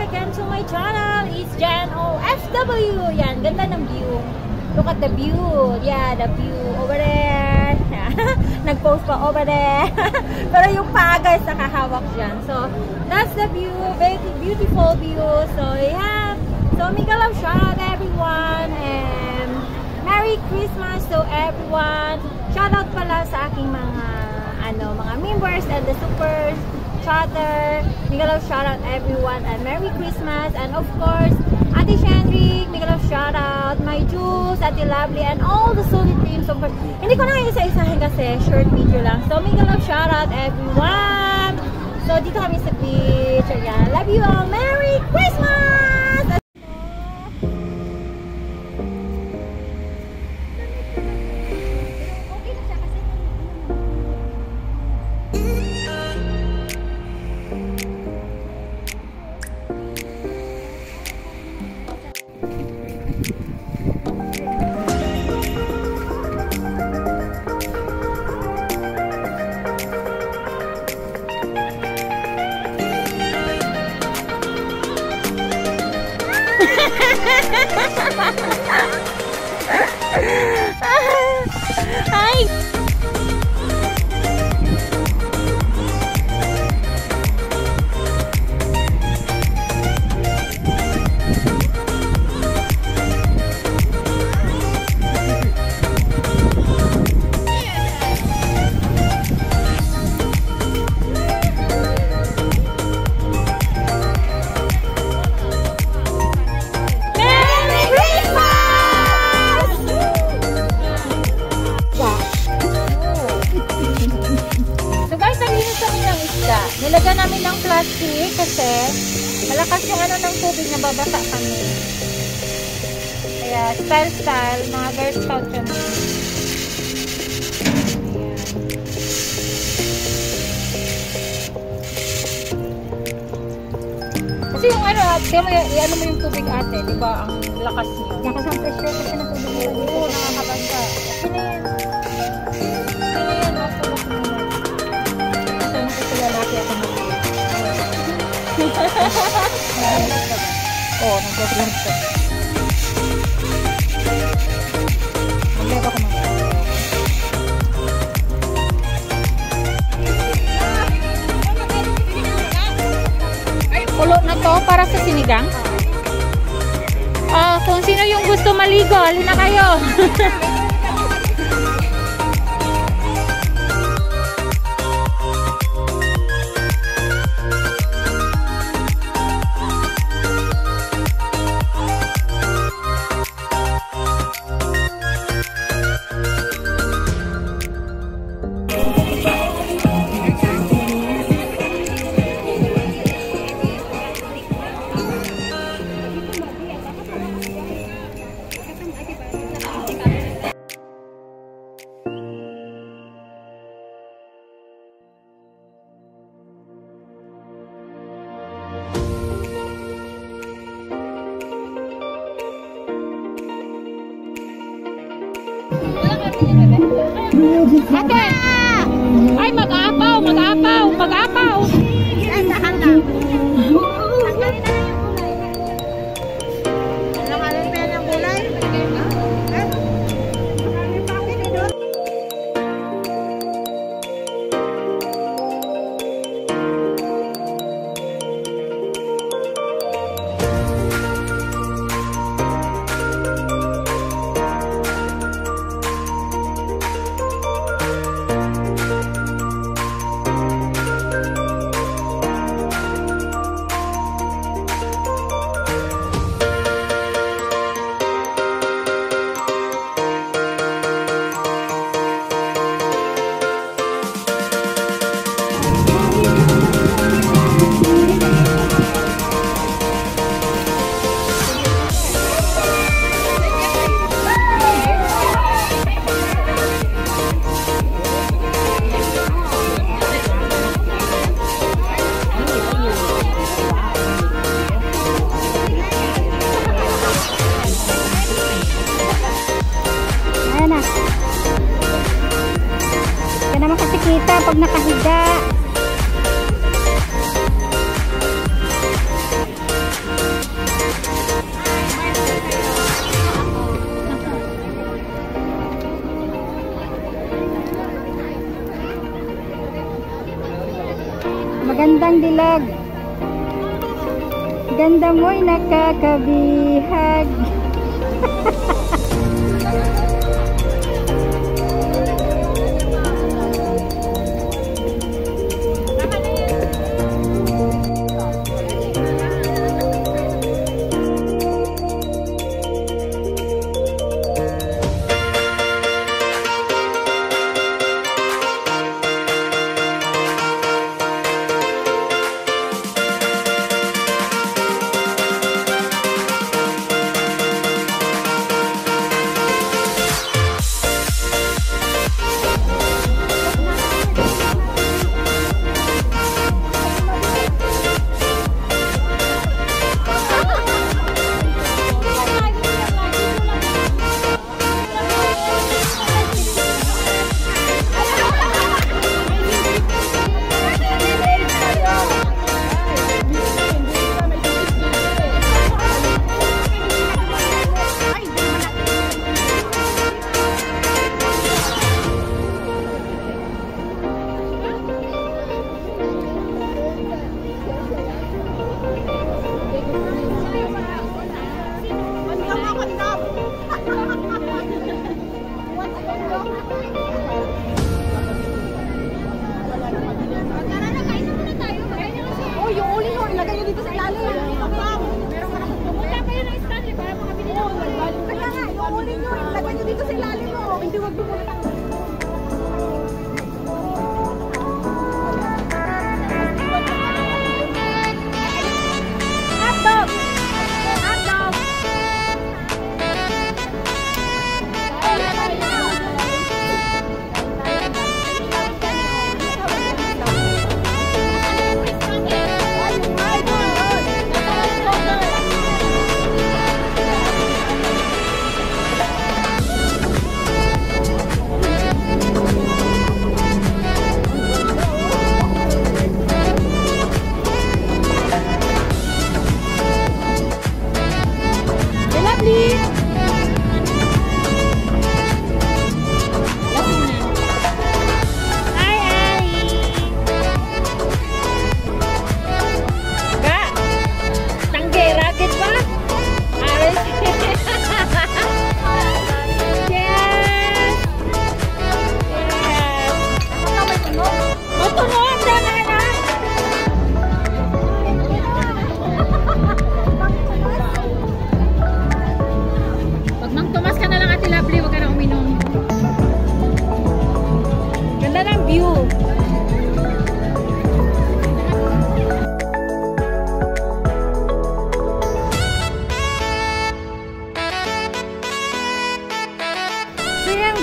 again to my channel. It's Jen OFW. Yan, ganda ng view. Look at the view. Yeah, the view over there. Nag-post pa over there. Pero yung paa guys, nakahawak dyan. So, that's the view. Very beautiful view. So, yeah. So, mega love shout out everyone. And Merry Christmas to everyone. Shout out pala sa aking mga members and the super chatter. Mega love shout out everyone and Merry Christmas. And of course, Ate Shenrik, mega love shout out. My Jules, Ate Lovely, and all the solid teams. Of course, hindi ko na isa-isahin kasi short video lang. So, mega love shout out everyone. So, dito kami sa beach. Ayan. Love you all. Merry Christmas! Hi. Nilagyan namin ng plastic kasi malakas yung ng tubig na babasa kami. Kaya style, mga Girl Scout kami. Ayan. Kasi yung ate, i-ano mo yung tubig ate, di ba? Ang lakas niya. Lakas ang pressure kasi ng tubig nila. Oo, nakakabasa. Okay na yan. Oh, nag-vlog ko. Mag-vlog ako naman. Ulo na to para sa sinigang. Kung sino yung gusto maligo, halina kayo. Ate! Ay, mag-aapaw! Ay, tahan lang. Tanggalin na lang yung gulay. Alam pa yan ang gulay? pag nakahiga. ng dilag. Ganda mo'y nakakabihag.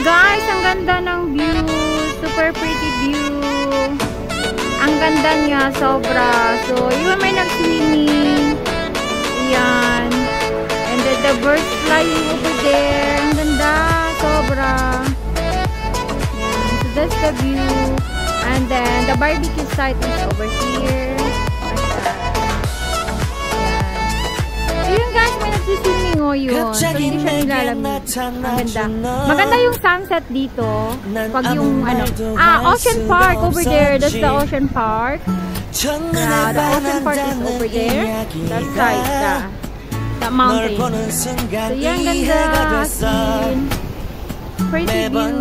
Guys, ang ganda ng view. Super pretty view. Ang ganda niya, sobra. So, even may nag-swimming. Ayan. And then the birds flying over there. Ang ganda, sobra. Ayan. So, that's the view. And then, the barbecue site is over here. Ayun guys, may nagsuswimming o yun. So, hindi siya nilalamig. Ang ganda. Maganda yung sunset dito. Pag yung, Ocean Park over there. That's the Ocean Park. Yeah, the Ocean Park is over there. That side, the mountain. So, yan, ganda. Scene. Pretty view.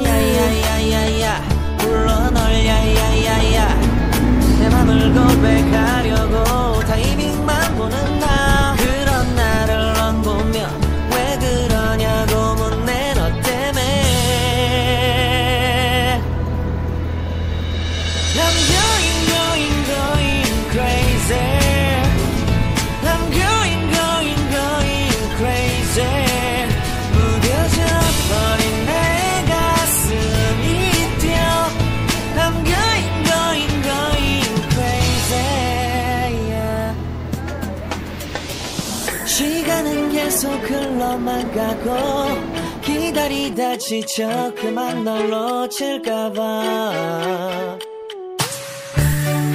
내 맘을 고백하려고 타이밍만 보는 나 그런 나를 안 보면 왜 그러냐고 묻네 너 때문에 I'm going crazy I'm going crazy 무뎌져 버린 내 가슴이 뛰어 I'm going 시간은 계속 흘러만 가고 기다리다 지쳐 그만 널 놓칠까봐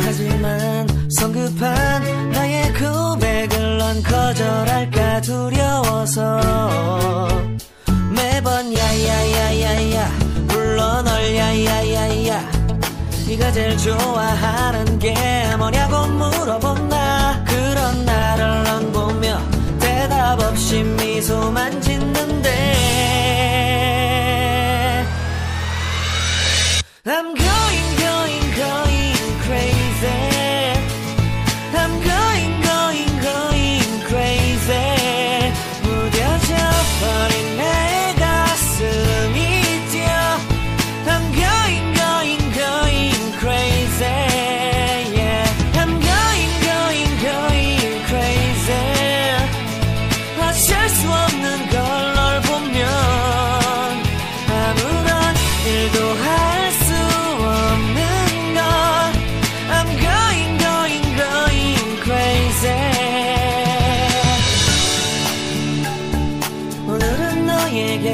하지만 성급한 나의 고백을 넌 거절할까 두려워서 매번 야야야야야 불러 널 야야야야 네가 제일 좋아하는 게 뭐냐고 물어본다. 그런 나를 넌 보며 대답 없이 미소만 짓는데 I'm going going going crazy. I'm going going going crazy. 무뎌져 버린 내 가슴이 뛰어 I'm going going going crazy. Yeah, I'm going going going crazy. 어쩔 수 없는 걸 널 보면 아무런 일도 할 수 없는 걸 I'm going going going crazy. 오늘은 너에게